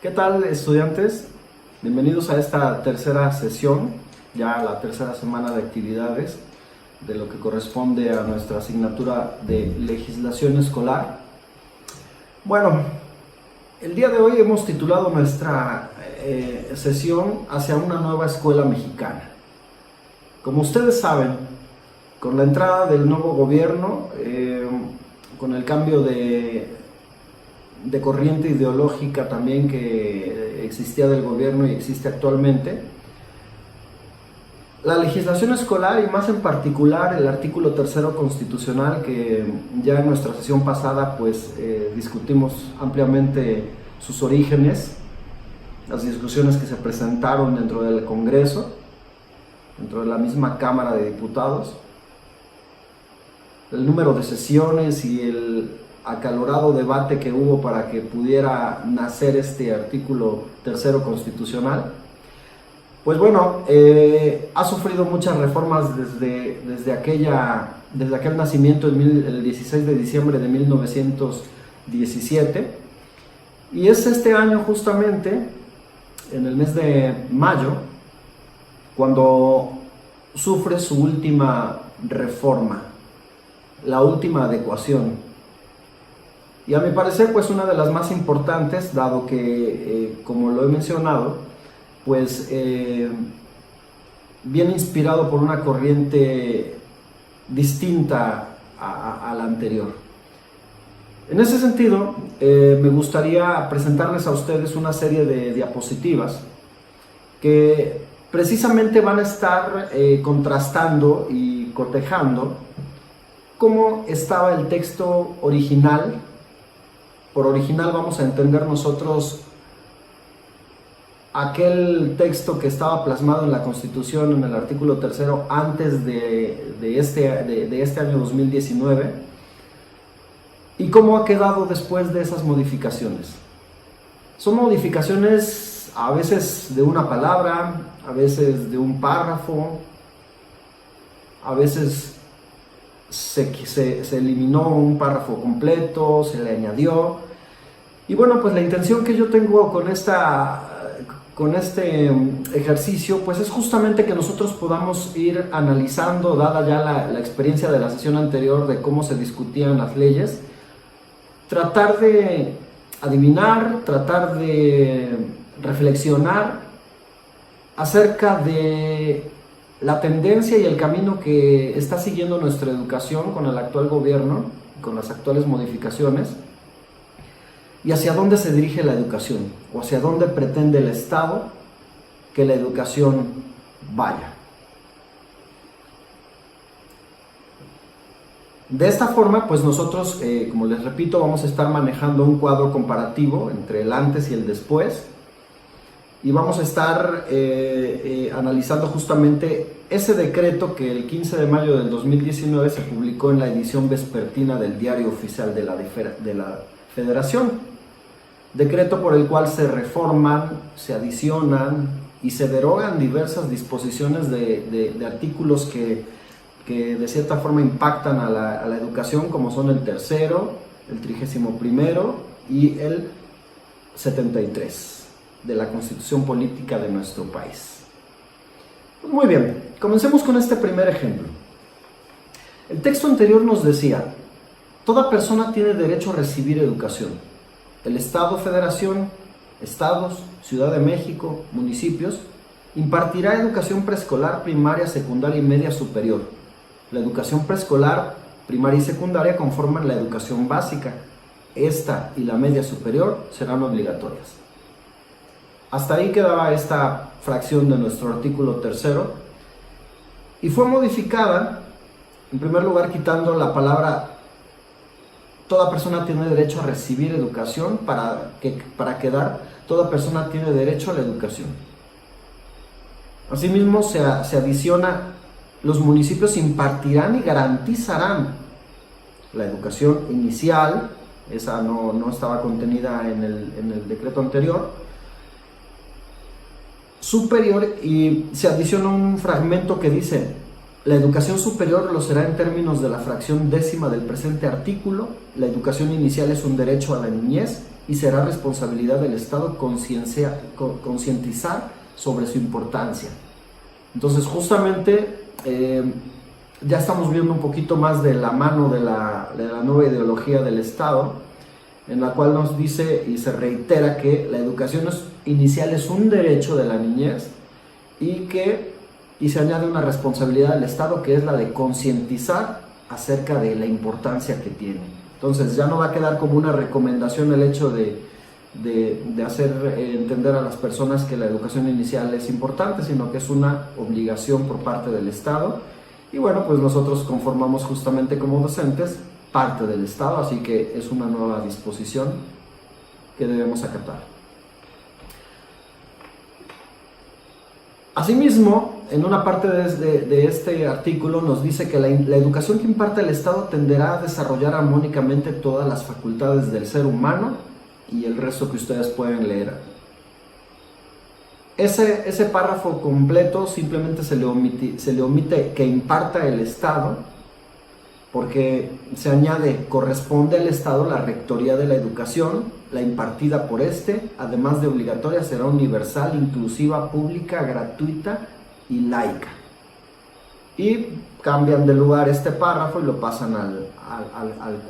¿Qué tal, estudiantes? Bienvenidos a esta tercera sesión, ya la tercera semana de actividades de lo que corresponde a nuestra asignatura de legislación escolar. Bueno, el día de hoy hemos titulado nuestra sesión hacia una nueva escuela mexicana. Como ustedes saben, con la entrada del nuevo gobierno, con el cambio de corriente ideológica también que existía del gobierno y existe actualmente, la legislación escolar y más en particular el artículo 3º constitucional, que ya en nuestra sesión pasada pues discutimos ampliamente sus orígenes, las discusiones que se presentaron dentro del Congreso, dentro de la misma Cámara de Diputados, el número de sesiones y el acalorado debate que hubo para que pudiera nacer este artículo 3º constitucional. Pues bueno, ha sufrido muchas reformas desde aquel nacimiento el 16 de diciembre de 1917, y es este año justamente, en el mes de mayo, cuando sufre su última reforma, la última adecuación. Y a mi parecer, pues una de las más importantes, dado que, como lo he mencionado, pues viene inspirado por una corriente distinta a la anterior. En ese sentido, me gustaría presentarles a ustedes una serie de diapositivas que precisamente van a estar contrastando y cotejando cómo estaba el texto original. Por original vamos a entender nosotros aquel texto que estaba plasmado en la Constitución en el artículo 3º antes de este año 2019, y cómo ha quedado después de esas modificaciones. Son modificaciones a veces de una palabra, a veces de un párrafo, a veces se eliminó un párrafo completo, se le añadió. Y bueno, pues la intención que yo tengo con este ejercicio pues es justamente que nosotros podamos ir analizando, dada ya la experiencia de la sesión anterior de cómo se discutían las leyes, tratar de adivinar, tratar de reflexionar acerca de la tendencia y el camino que está siguiendo nuestra educación con el actual gobierno, con las actuales modificaciones, y hacia dónde se dirige la educación, o hacia dónde pretende el Estado que la educación vaya. De esta forma, pues nosotros, como les repito, vamos a estar manejando un cuadro comparativo entre el antes y el después, y vamos a estar analizando justamente ese decreto que el 15 de mayo del 2019 se publicó en la edición vespertina del Diario Oficial de la Federación. Decreto por el cual se reforman, se adicionan y se derogan diversas disposiciones de artículos que de cierta forma impactan a la educación, como son el 3º, el 31º y el 73 de la Constitución Política de nuestro país. Muy bien, comencemos con este primer ejemplo. El texto anterior nos decía: toda persona tiene derecho a recibir educación. El Estado, Federación, Estados, Ciudad de México, municipios, impartirá educación preescolar, primaria, secundaria y media superior. La educación preescolar, primaria y secundaria conforman la educación básica. Esta y la media superior serán obligatorias. Hasta ahí quedaba esta fracción de nuestro artículo 3º, y fue modificada, en primer lugar, quitando la palabra toda persona tiene derecho a recibir educación para quedar toda persona tiene derecho a la educación. Asimismo, se adiciona: los municipios impartirán y garantizarán la educación inicial. Esa no estaba contenida en el decreto anterior. Superior, y se adiciona un fragmento que dice: la educación superior lo será en términos de la fracción 10ª del presente artículo. La educación inicial es un derecho a la niñez y será responsabilidad del Estado concientizar sobre su importancia. Entonces, justamente ya estamos viendo un poquito más de la mano de la nueva ideología del Estado, en la cual nos dice y se reitera que la educación inicial es un derecho de la niñez y se añade una responsabilidad del Estado, que es la de concientizar acerca de la importancia que tiene. Entonces ya no va a quedar como una recomendación el hecho de hacer entender a las personas que la educación inicial es importante, sino que es una obligación por parte del Estado. Y bueno, pues nosotros conformamos justamente como docentes parte del Estado, así que es una nueva disposición que debemos acatar. Asimismo, en una parte de este artículo nos dice que la educación que imparte el Estado tenderá a desarrollar armónicamente todas las facultades del ser humano, y el resto que ustedes pueden leer. Ese párrafo completo simplemente se le omite que imparta el Estado, porque se añade: corresponde al Estado la rectoría de la educación, la impartida por además de obligatoria, será universal, inclusiva, pública, gratuita y laica. Y cambian de lugar este párrafo y lo pasan en el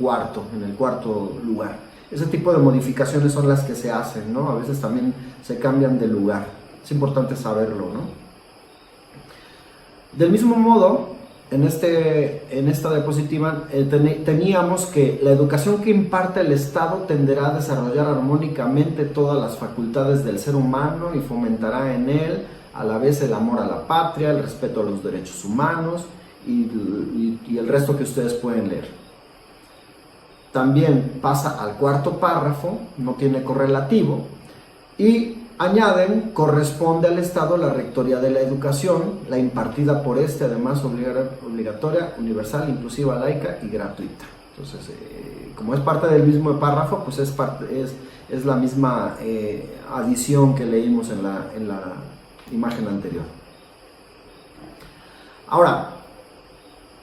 cuarto lugar. Ese tipo de modificaciones son las que se hacen, ¿no? A veces también se cambian de lugar. Es importante saberlo, ¿no? Del mismo modo, en esta diapositiva teníamos que la educación que imparte el Estado tenderá a desarrollar armónicamente todas las facultades del ser humano y fomentará en él a la vez el amor a la patria, el respeto a los derechos humanos y el resto que ustedes pueden leer. También pasa al cuarto párrafo, no tiene correlativo, y añaden: corresponde al Estado la rectoría de la educación, la impartida por además obligatoria, universal, inclusiva, laica y gratuita. Entonces, como es parte del mismo párrafo, pues es la misma adición que leímos en la imagen anterior. Ahora,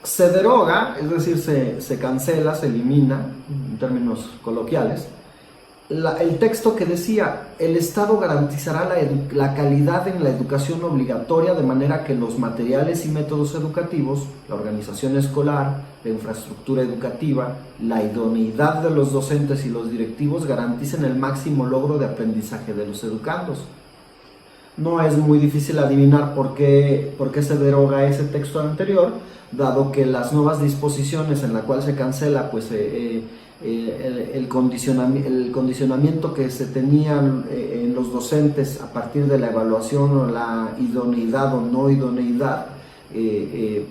se deroga, es decir, se cancela, se elimina, en términos coloquiales, el texto que decía: el Estado garantizará la calidad en la educación obligatoria, de manera que los materiales y métodos educativos, la organización escolar, la infraestructura educativa, la idoneidad de los docentes y los directivos garanticen el máximo logro de aprendizaje de los educandos. No es muy difícil adivinar por qué se deroga ese texto anterior, dado que las nuevas disposiciones en la cual se cancela pues el condicionamiento que se tenían en los docentes a partir de la evaluación o la idoneidad o no idoneidad,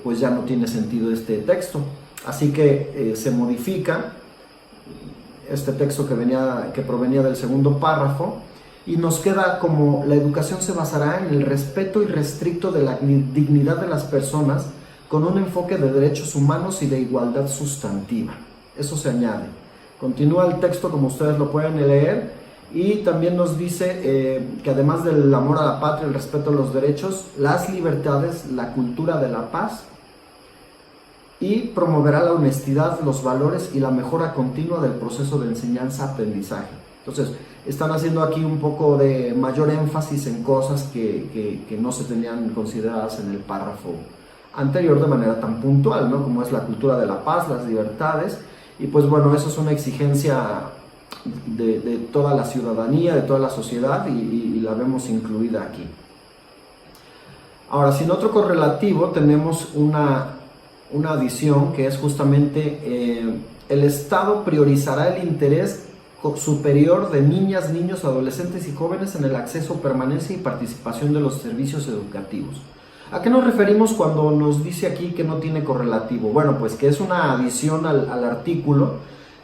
pues ya no tiene sentido este texto. Así que se modifica este texto que provenía del segundo párrafo, y nos queda como: la educación se basará en el respeto irrestricto de la dignidad de las personas, con un enfoque de derechos humanos y de igualdad sustantiva. Eso se añade. Continúa el texto como ustedes lo pueden leer, y también nos dice que además del amor a la patria, el respeto a los derechos, las libertades, la cultura de la paz, y promoverá la honestidad, los valores y la mejora continua del proceso de enseñanza-aprendizaje. Entonces, están haciendo aquí un poco de mayor énfasis en cosas que no se tenían consideradas en el párrafo anterior de manera tan puntual, ¿no? Como es la cultura de la paz, las libertades, y pues bueno, eso es una exigencia de toda la ciudadanía, de toda la sociedad, y la vemos incluida aquí. Ahora, sin otro correlativo, tenemos una adición que es justamente: el Estado priorizará el interés superior de niñas, niños, adolescentes y jóvenes en el acceso, permanencia y participación de los servicios educativos. ¿A qué nos referimos cuando nos dice aquí que no tiene correlativo? Bueno, pues que es una adición al artículo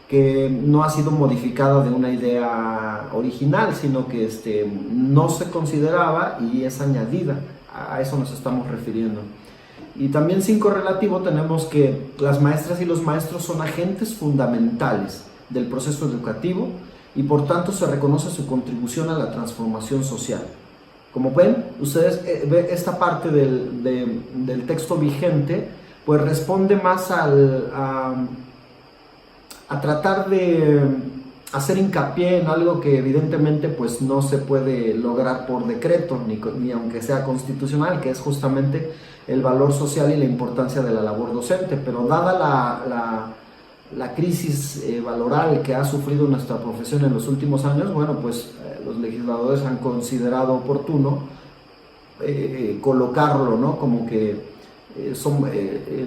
que no ha sido modificada de una idea original, sino que no se consideraba y es añadida. A eso nos estamos refiriendo. Y también sin correlativo tenemos que las maestras y los maestros son agentes fundamentales del proceso educativo y por tanto se reconoce su contribución a la transformación social. Como ven, ustedes esta parte del texto vigente pues responde más a tratar de hacer hincapié en algo que evidentemente pues no se puede lograr por decreto, ni aunque sea constitucional, que es justamente el valor social y la importancia de la labor docente. Pero dada la crisis valoral que ha sufrido nuestra profesión en los últimos años, bueno, pues los legisladores han considerado oportuno colocarlo, ¿no? Como que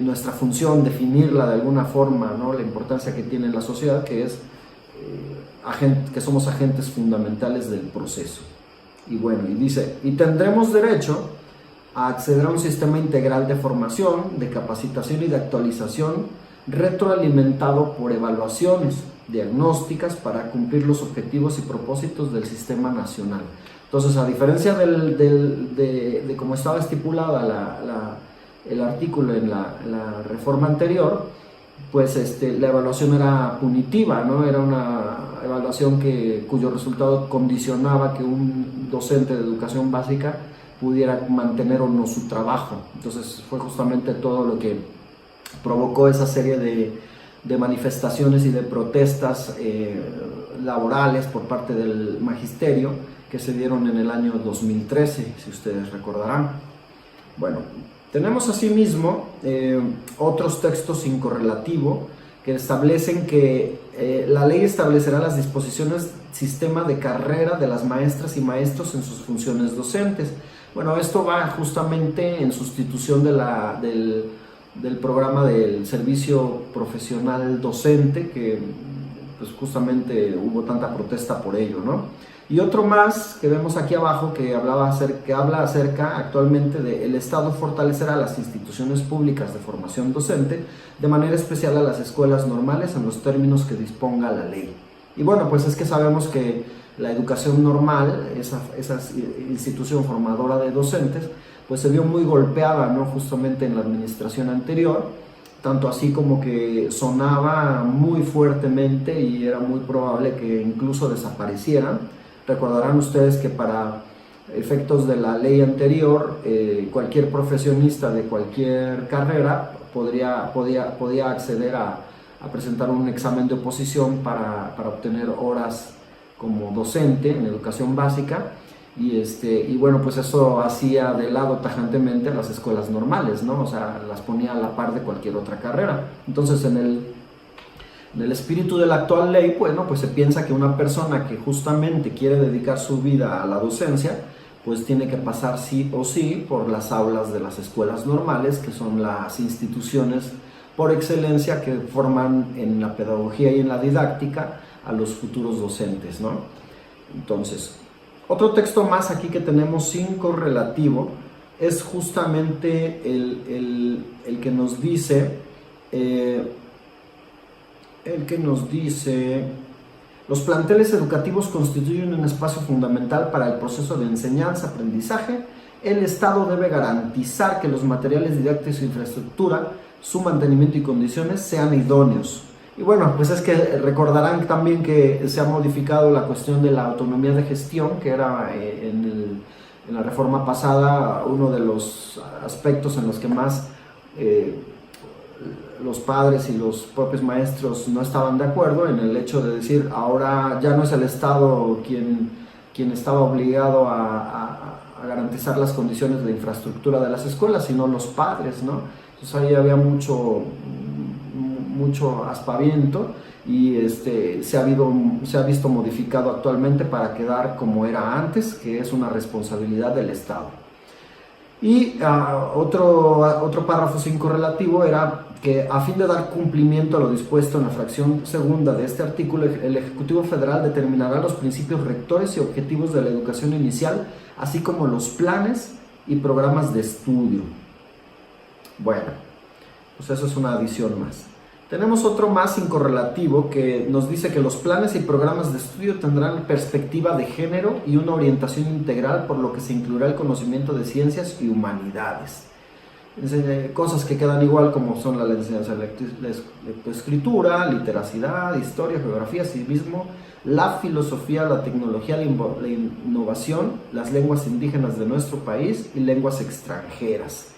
nuestra función, definirla de alguna forma, ¿no? La importancia que tiene en la sociedad, que es que somos agentes fundamentales del proceso. Y bueno, y dice, y tendremos derecho a acceder a un sistema integral de formación, de capacitación y de actualización, retroalimentado por evaluaciones diagnósticas para cumplir los objetivos y propósitos del sistema nacional. Entonces, a diferencia de cómo estaba estipulada el artículo en la reforma anterior, pues la evaluación era punitiva, ¿no? Era una evaluación cuyo resultado condicionaba que un docente de educación básica pudiera mantener o no su trabajo. Entonces fue justamente todo lo que provocó esa serie de manifestaciones y de protestas laborales por parte del magisterio que se dieron en el año 2013, si ustedes recordarán. Bueno, tenemos asimismo otros textos sin correlativo que establecen que la ley establecerá las disposiciones sistema de carrera de las maestras y maestros en sus funciones docentes. Bueno, esto va justamente en sustitución del programa del servicio profesional docente, que pues justamente hubo tanta protesta por ello, ¿no? Y otro más que vemos aquí abajo que habla acerca actualmente de el Estado fortalecerá las instituciones públicas de formación docente, de manera especial a las escuelas normales en los términos que disponga la ley. Y bueno, pues es que sabemos que la educación normal, esa institución formadora de docentes, pues se vio muy golpeada, ¿no? Justamente en la administración anterior, tanto así como que sonaba muy fuertemente y era muy probable que incluso desaparecieran. Recordarán ustedes que para efectos de la ley anterior, cualquier profesionista de cualquier carrera podía acceder a presentar un examen de oposición para obtener horas como docente en educación básica, y bueno, pues eso hacía de lado tajantemente a las escuelas normales, ¿no? O sea, las ponía a la par de cualquier otra carrera. Entonces, en el espíritu de la actual ley, bueno, pues se piensa que una persona que justamente quiere dedicar su vida a la docencia, pues tiene que pasar sí o sí por las aulas de las escuelas normales, que son las instituciones por excelencia que forman en la pedagogía y en la didáctica a los futuros docentes, ¿no? Entonces, otro texto más aquí que tenemos sin correlativo es justamente el que nos dice... los planteles educativos constituyen un espacio fundamental para el proceso de enseñanza-aprendizaje. El Estado debe garantizar que los materiales didácticos e infraestructura, su mantenimiento y condiciones sean idóneos. Y bueno, pues es que recordarán también que se ha modificado la cuestión de la autonomía de gestión, que era en la reforma pasada uno de los aspectos en los que más los padres y los propios maestros no estaban de acuerdo, en el hecho de decir, ahora ya no es el Estado quien estaba obligado a garantizar las condiciones de infraestructura de las escuelas, sino los padres, ¿no? Entonces ahí había mucho aspaviento y se ha visto modificado actualmente para quedar como era antes, que es una responsabilidad del Estado. Y otro párrafo sin correlativo era que a fin de dar cumplimiento a lo dispuesto en la fracción segunda de este artículo, el Ejecutivo Federal determinará los principios rectores y objetivos de la educación inicial, así como los planes y programas de estudio. Bueno, pues eso es una adición más. Tenemos otro más incorrelativo que nos dice que los planes y programas de estudio tendrán perspectiva de género y una orientación integral, por lo que se incluirá el conocimiento de ciencias y humanidades. Cosas que quedan igual, como son la enseñanza de lectoescritura, literacidad, historia, geografía, civismo, la filosofía, la tecnología, la innovación, las lenguas indígenas de nuestro país y lenguas extranjeras,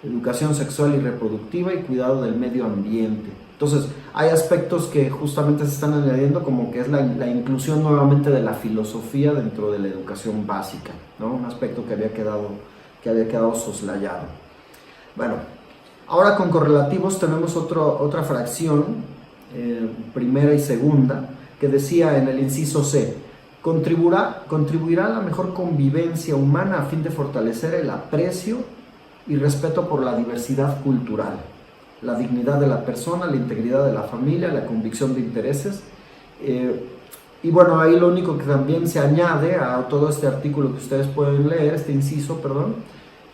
educación sexual y reproductiva y cuidado del medio ambiente. Entonces, hay aspectos que justamente se están añadiendo, como que es la inclusión nuevamente de la filosofía dentro de la educación básica, ¿no? Un aspecto que había quedado soslayado. Bueno, ahora con correlativos tenemos otra fracción, primera y segunda, que decía en el inciso C: contribuirá a la mejor convivencia humana a fin de fortalecer el aprecio y respeto por la diversidad cultural, la dignidad de la persona, la integridad de la familia, la convicción de intereses. Y bueno, ahí lo único que también se añade a todo este artículo que ustedes pueden leer, este inciso, perdón,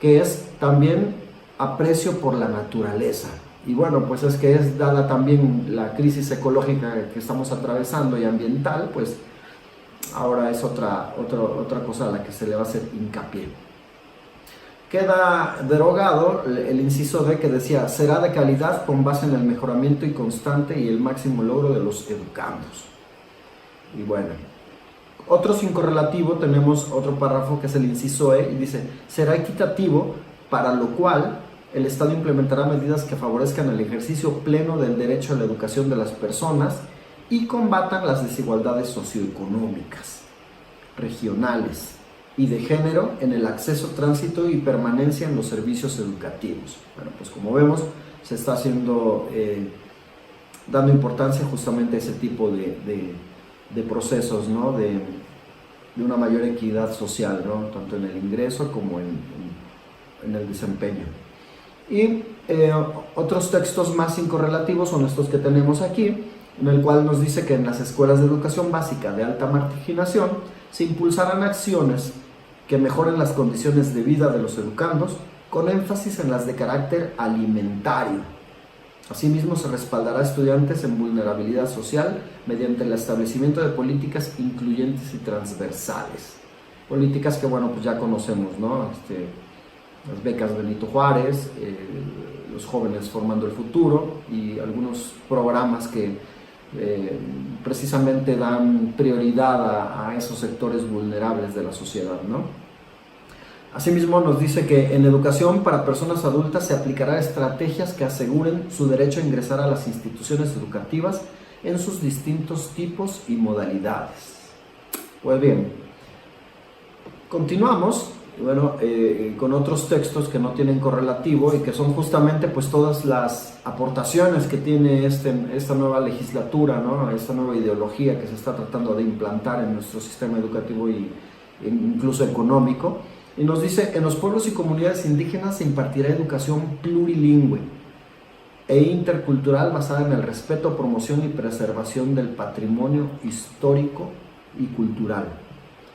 que es también aprecio por la naturaleza. Y bueno, pues es que es dada también la crisis ecológica que estamos atravesando y ambiental, pues ahora es otra cosa a la que se le va a hacer hincapié. Queda derogado el inciso D, que decía: será de calidad con base en el mejoramiento y constante y el máximo logro de los educandos. Y bueno, otro sin correlativo, tenemos otro párrafo que es el inciso E, y dice: será equitativo, para lo cual el Estado implementará medidas que favorezcan el ejercicio pleno del derecho a la educación de las personas y combatan las desigualdades socioeconómicas, regionales y de género en el acceso, tránsito y permanencia en los servicios educativos. Bueno, pues como vemos, se está dando importancia justamente a ese tipo de procesos, ¿no? de una mayor equidad social, ¿no? Tanto en el ingreso como en el desempeño. Y otros textos más incorrelativos son estos que tenemos aquí, en el cual nos dice que en las escuelas de educación básica de alta marginación se impulsarán acciones que mejoren las condiciones de vida de los educandos, con énfasis en las de carácter alimentario. Asimismo, se respaldará a estudiantes en vulnerabilidad social mediante el establecimiento de políticas incluyentes y transversales. Políticas que, bueno, pues ya conocemos, ¿no? Las becas Benito Juárez, los jóvenes formando el futuro y algunos programas que precisamente dan prioridad a esos sectores vulnerables de la sociedad, ¿no? Asimismo, nos dice que en educación para personas adultas se aplicará estrategias que aseguren su derecho a ingresar a las instituciones educativas en sus distintos tipos y modalidades. Pues bien, continuamos. Bueno, con otros textos que no tienen correlativo y que son justamente pues todas las aportaciones que tiene esta nueva legislatura, ¿no? Esta nueva ideología que se está tratando de implantar en nuestro sistema educativo e incluso económico. Y nos dice: en los pueblos y comunidades indígenas se impartirá educación plurilingüe e intercultural basada en el respeto, promoción y preservación del patrimonio histórico y cultural.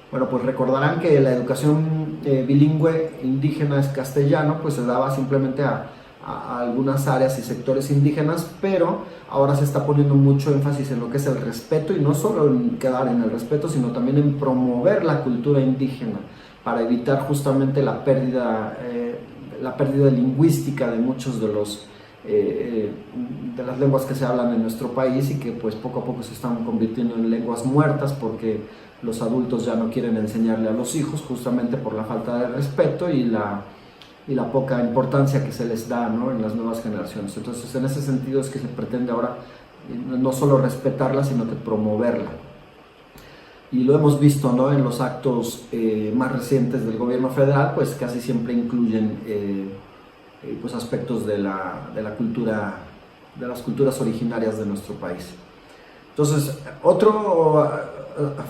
Bueno, pues recordarán que la educación bilingüe indígena es castellano, pues se daba simplemente a algunas áreas y sectores indígenas, pero ahora se está poniendo mucho énfasis en lo que es el respeto, y no solo en quedar en el respeto, sino también en promover la cultura indígena para evitar justamente la pérdida lingüística de muchos de las lenguas que se hablan en nuestro país, y que pues poco a poco se están convirtiendo en lenguas muertas porque los adultos ya no quieren enseñarle a los hijos, justamente por la falta de respeto y la poca importancia que se les da, ¿no? En las nuevas generaciones. Entonces, en ese sentido es que se pretende ahora no solo respetarla, sino que promoverla. Y lo hemos visto, ¿no? En los actos más recientes del gobierno federal, pues casi siempre incluyen pues aspectos de la cultura, de las culturas originarias de nuestro país. Entonces, otro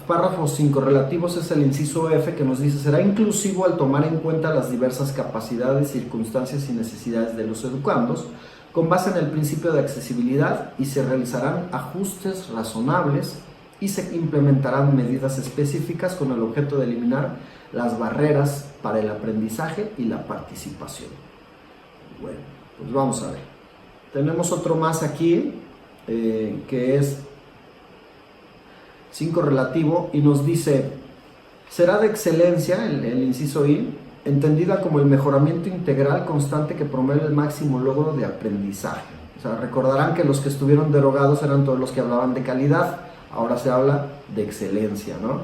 párrafo sin correlativos es el inciso F, que nos dice: será inclusivo al tomar en cuenta las diversas capacidades, circunstancias y necesidades de los educandos, con base en el principio de accesibilidad, y se realizarán ajustes razonables y se implementarán medidas específicas con el objeto de eliminar las barreras para el aprendizaje y la participación. Bueno, pues vamos a ver. Tenemos otro más aquí, que es sin correlativo, y nos dice: será de excelencia, el inciso I, entendida como el mejoramiento integral constante que promueve el máximo logro de aprendizaje. O sea, recordarán que los que estuvieron derogados eran todos los que hablaban de calidad, ahora se habla de excelencia, ¿no?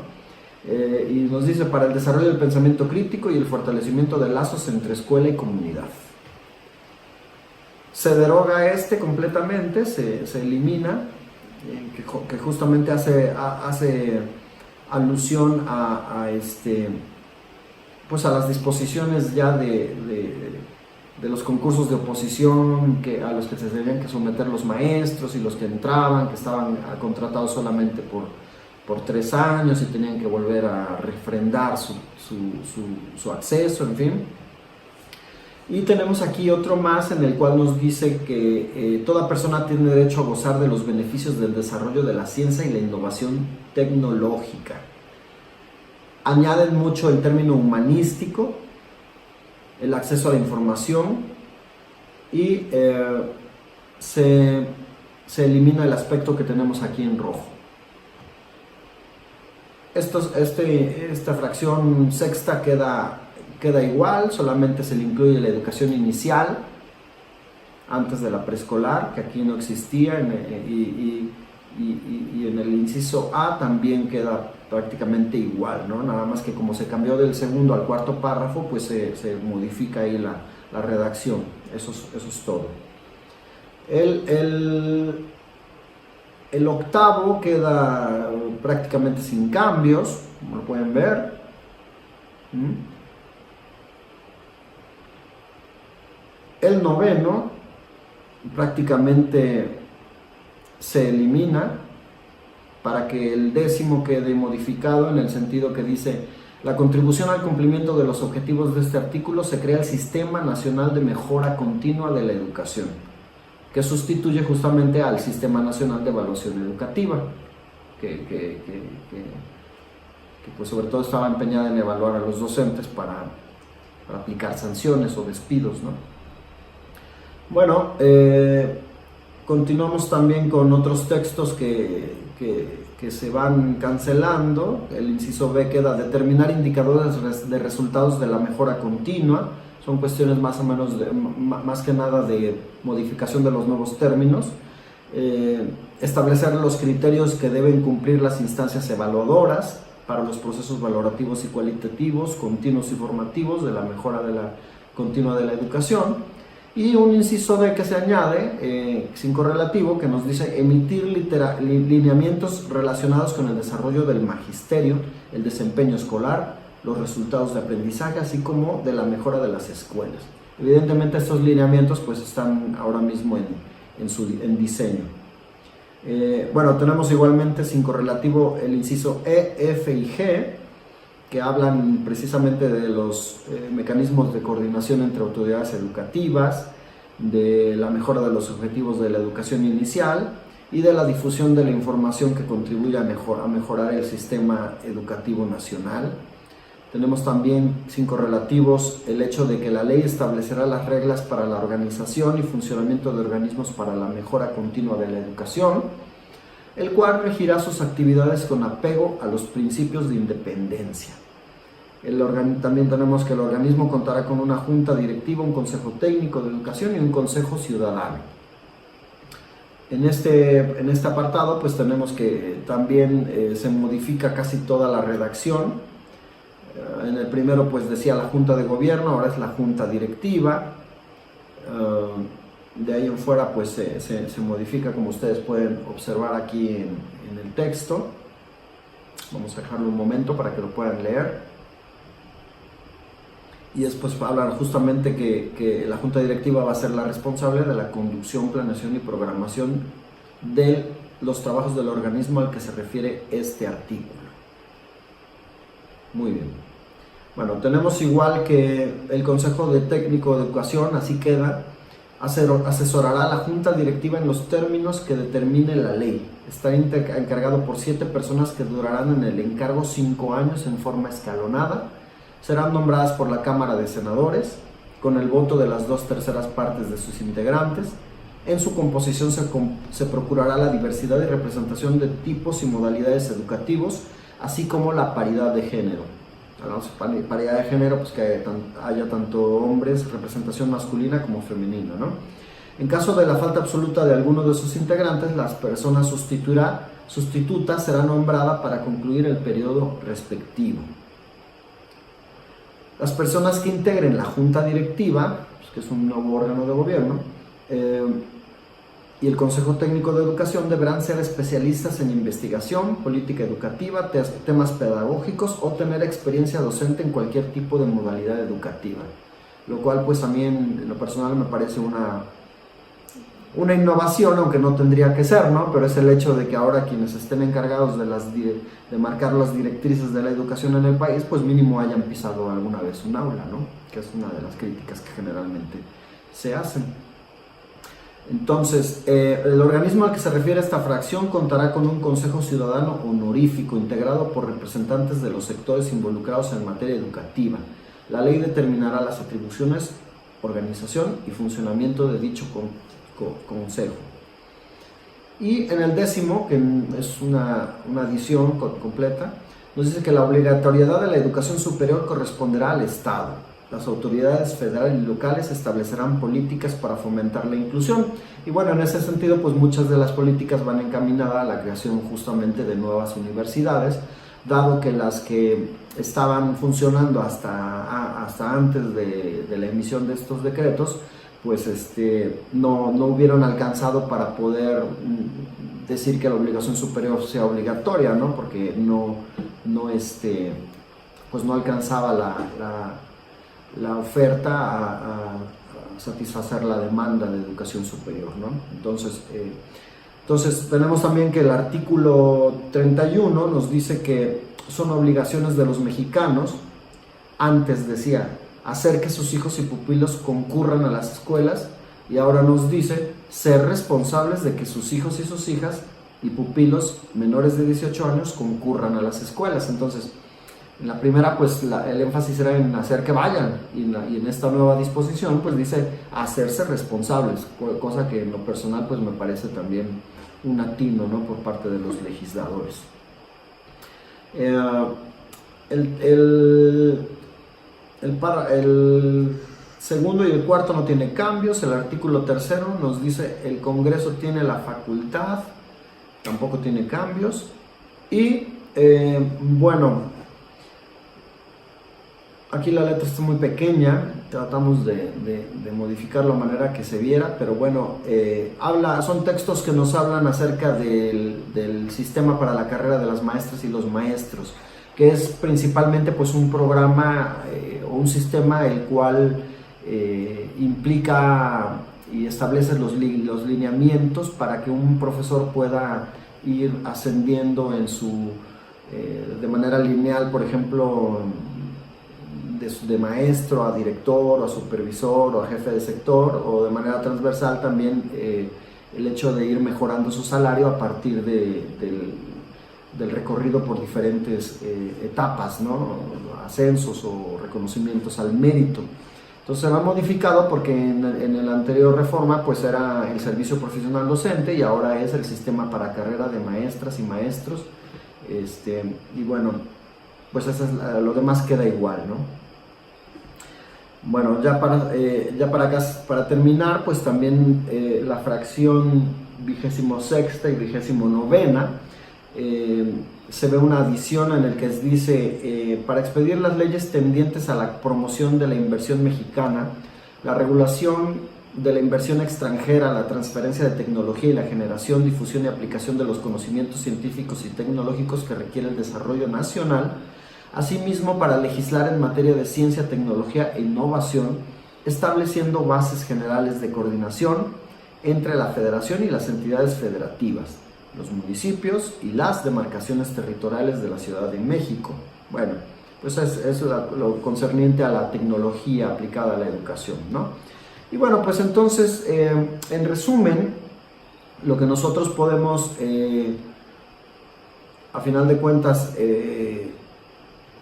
Y nos dice: para el desarrollo del pensamiento crítico y el fortalecimiento de lazos entre escuela y comunidad. Se deroga completamente, se elimina, que justamente hace alusión pues a las disposiciones ya de los concursos de oposición a los que se tenían que someter los maestros y los que entraban, que estaban contratados solamente por 3 años y tenían que volver a refrendar su acceso, en fin. Y tenemos aquí otro más en el cual nos dice que toda persona tiene derecho a gozar de los beneficios del desarrollo de la ciencia y la innovación tecnológica. Añaden mucho el término humanístico, el acceso a la información, y se elimina el aspecto que tenemos aquí en rojo. Esta fracción sexta queda igual, solamente se le incluye la educación inicial antes de la preescolar, que aquí no existía, y en el inciso A también queda prácticamente igual, ¿no? Nada más que como se cambió del segundo al cuarto párrafo, pues se modifica ahí la redacción. Eso es todo. El octavo queda prácticamente sin cambios, como lo pueden ver. El noveno prácticamente se elimina para que el décimo quede modificado en el sentido que dice: la contribución al cumplimiento de los objetivos de este artículo se crea el Sistema Nacional de Mejora Continua de la Educación, que sustituye justamente al Sistema Nacional de Evaluación Educativa, que pues sobre todo estaba empeñada en evaluar a los docentes para aplicar sanciones o despidos, ¿no? Bueno, continuamos también con otros textos que se van cancelando. El inciso B queda: determinar indicadores de resultados de la mejora continua. Son cuestiones más o menos, más que nada de modificación de los nuevos términos. Establecer los criterios que deben cumplir las instancias evaluadoras para los procesos valorativos y cualitativos, continuos y formativos de la mejora continua de la educación. Y un inciso D que se añade, sin correlativo, que nos dice: emitir lineamientos relacionados con el desarrollo del magisterio, el desempeño escolar, los resultados de aprendizaje, así como de la mejora de las escuelas. Evidentemente estos lineamientos pues están ahora mismo en diseño. Bueno, tenemos igualmente sin correlativo el inciso E, F y G, que hablan precisamente de los mecanismos de coordinación entre autoridades educativas, de la mejora de los objetivos de la educación inicial y de la difusión de la información que contribuye a mejorar el sistema educativo nacional. Tenemos también sin correlativos el hecho de que la ley establecerá las reglas para la organización y funcionamiento de organismos para la mejora continua de la educación, el cual regirá sus actividades con apego a los principios de independencia. También tenemos que el organismo contará con una junta directiva, un consejo técnico de educación y un consejo ciudadano. En este apartado pues tenemos que también se modifica casi toda la redacción. En el primero pues decía la junta de gobierno, ahora es la junta directiva. De ahí en fuera pues se modifica, como ustedes pueden observar aquí en el texto. Vamos a dejarlo un momento para que lo puedan leer. Y después hablan justamente que la junta directiva va a ser la responsable de la conducción, planeación y programación de los trabajos del organismo al que se refiere este artículo. Muy bien. Bueno, tenemos igual que el Consejo Técnico de Educación, así queda: asesorará a la junta directiva en los términos que determine la ley. Estará encargado por 7 personas que durarán en el encargo 5 años en forma escalonada. Serán nombradas por la Cámara de Senadores, con el voto de las 2/3 partes de sus integrantes. En su composición se procurará la diversidad y representación de tipos y modalidades educativos, así como la paridad de género. Hablamos de paridad de género, pues que haya tanto hombres, representación masculina como femenina, ¿no? En caso de la falta absoluta de alguno de sus integrantes, la persona sustituta será nombrada para concluir el periodo respectivo. Las personas que integren la junta directiva, pues que es un nuevo órgano de gobierno, y el Consejo Técnico de Educación deberán ser especialistas en investigación, política educativa, temas pedagógicos o tener experiencia docente en cualquier tipo de modalidad educativa. Lo cual pues a mí en lo personal me parece una innovación, aunque no tendría que ser, ¿no? Pero es el hecho de que ahora quienes estén encargados de marcar las directrices de la educación en el país, pues mínimo hayan pisado alguna vez un aula, ¿no? Que es una de las críticas que generalmente se hacen. Entonces, el organismo al que se refiere esta fracción contará con un Consejo Ciudadano honorífico integrado por representantes de los sectores involucrados en materia educativa. La ley determinará las atribuciones, organización y funcionamiento de dicho consejo. Y en el 10º, que es una adición completa, nos dice que la obligatoriedad de la educación superior corresponderá al Estado. Las autoridades federales y locales establecerán políticas para fomentar la inclusión. Y bueno, en ese sentido, pues muchas de las políticas van encaminadas a la creación justamente de nuevas universidades, dado que las que estaban funcionando hasta antes de la emisión de estos decretos, pues no hubieron alcanzado para poder decir que la obligación superior sea obligatoria, ¿no? Porque pues no alcanzaba la oferta a satisfacer la demanda de educación superior, ¿no? Entonces tenemos también que el artículo 31 nos dice que son obligaciones de los mexicanos. Antes decía hacer que sus hijos y pupilos concurran a las escuelas, y ahora nos dice ser responsables de que sus hijos y sus hijas y pupilos menores de 18 años concurran a las escuelas. Entonces, en la primera, pues el énfasis era en hacer que vayan, y en esta nueva disposición, pues dice hacerse responsables, cosa que en lo personal, pues me parece también un atino, ¿no?, por parte de los legisladores. El segundo y el cuarto no tiene cambios. El artículo 3º nos dice el Congreso tiene la facultad, tampoco tiene cambios. Y bueno, aquí la letra está muy pequeña, tratamos de modificar la manera que se viera, pero bueno, son textos que nos hablan acerca del sistema para la carrera de las maestras y los maestros, que es principalmente pues un programa o un sistema el cual implica y establece los lineamientos para que un profesor pueda ir ascendiendo de manera lineal, por ejemplo, de maestro a director o a supervisor o a jefe de sector, o de manera transversal también el hecho de ir mejorando su salario a partir del recorrido por diferentes etapas, ¿no?, ascensos o reconocimientos al mérito. Entonces se va modificado porque en la anterior reforma pues era el servicio profesional docente, y ahora es el sistema para carrera de maestras y maestros, y bueno, pues lo demás queda igual, ¿no? Bueno, ya para terminar, pues también la fracción 26ª y 29ª, se ve una adición en el que dice para expedir las leyes tendientes a la promoción de la inversión mexicana, la regulación de la inversión extranjera, la transferencia de tecnología y la generación, difusión y aplicación de los conocimientos científicos y tecnológicos que requiere el desarrollo nacional. Asimismo, para legislar en materia de ciencia, tecnología e innovación, estableciendo bases generales de coordinación entre la Federación y las entidades federativas, los municipios y las demarcaciones territoriales de la Ciudad de México. Bueno, pues es lo concerniente a la tecnología aplicada a la educación, ¿no? Y bueno, pues entonces, en resumen, lo que nosotros podemos, a final de cuentas,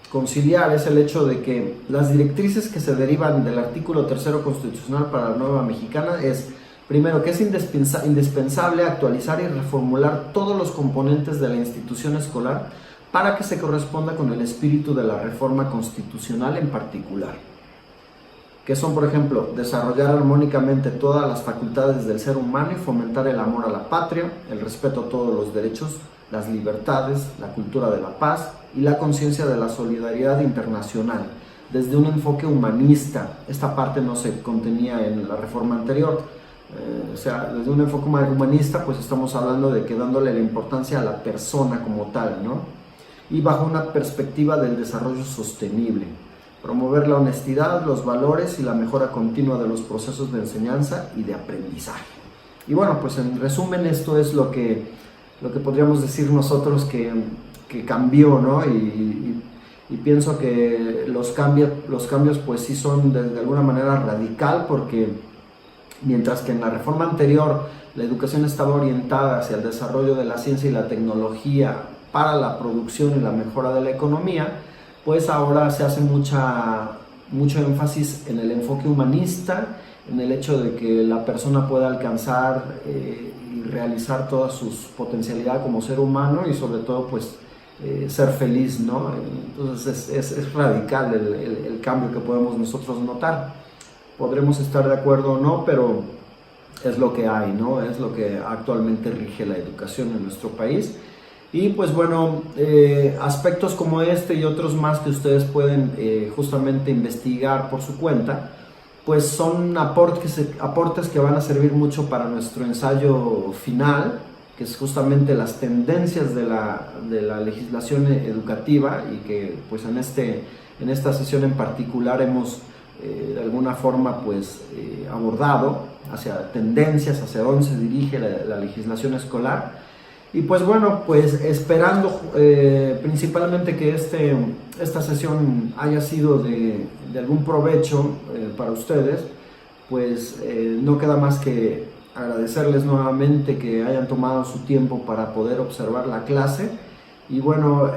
conciliar es el hecho de que las directrices que se derivan del artículo 3º constitucional para la nueva mexicana es, primero, que es indispensable actualizar y reformular todos los componentes de la institución escolar para que se corresponda con el espíritu de la reforma constitucional en particular, que son, por ejemplo, desarrollar armónicamente todas las facultades del ser humano y fomentar el amor a la patria, el respeto a todos los derechos, las libertades, la cultura de la paz y la conciencia de la solidaridad internacional, desde un enfoque humanista. Esta parte no se contenía en la reforma anterior. O sea, desde un enfoque humanista, pues estamos hablando de que dándole la importancia a la persona como tal, ¿no? Y bajo una perspectiva del desarrollo sostenible. Promover la honestidad, los valores y la mejora continua de los procesos de enseñanza y de aprendizaje. Y bueno, pues en resumen esto es lo que podríamos decir nosotros que cambió, ¿no? Y pienso que los cambios pues sí son de alguna manera radical, porque mientras que en la reforma anterior la educación estaba orientada hacia el desarrollo de la ciencia y la tecnología para la producción y la mejora de la economía, pues ahora se hace mucho énfasis en el enfoque humanista, en el hecho de que la persona pueda alcanzar y realizar toda su potencialidad como ser humano y sobre todo pues ser feliz, ¿no? Entonces es radical el cambio que podemos nosotros notar. Podremos estar de acuerdo o no, pero es lo que hay, ¿no? Es lo que actualmente rige la educación en nuestro país. Y pues bueno, aspectos como este y otros más que ustedes pueden justamente investigar por su cuenta, pues son aportes que van a servir mucho para nuestro ensayo final, que es justamente las tendencias de la legislación educativa, y que pues en esta sesión en particular hemos de alguna forma pues abordado hacia tendencias, hacia dónde se dirige la legislación escolar. Y pues bueno, pues esperando principalmente que esta sesión haya sido de algún provecho para ustedes, pues no queda más que agradecerles nuevamente que hayan tomado su tiempo para poder observar la clase. Y bueno,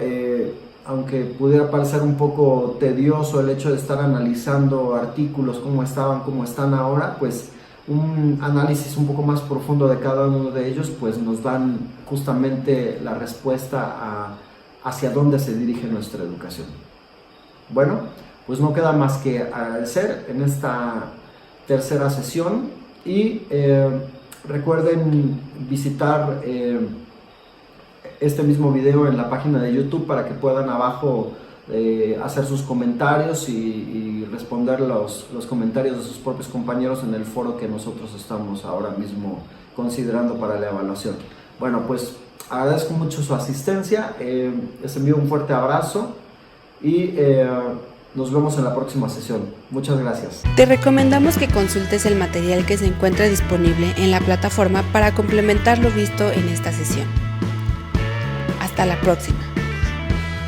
aunque pudiera parecer un poco tedioso el hecho de estar analizando artículos como están ahora, pues un análisis un poco más profundo de cada uno de ellos pues nos dan justamente la respuesta hacia dónde se dirige nuestra educación. Bueno, pues no queda más que agradecer en esta tercera sesión y recuerden visitar este mismo video en la página de YouTube para que puedan abajo hacer sus comentarios y responder los comentarios de sus propios compañeros en el foro que nosotros estamos ahora mismo considerando para la evaluación. Bueno, pues agradezco mucho su asistencia, les envío un fuerte abrazo y nos vemos en la próxima sesión. Muchas gracias. Te recomendamos que consultes el material que se encuentra disponible en la plataforma para complementar lo visto en esta sesión. Hasta la próxima.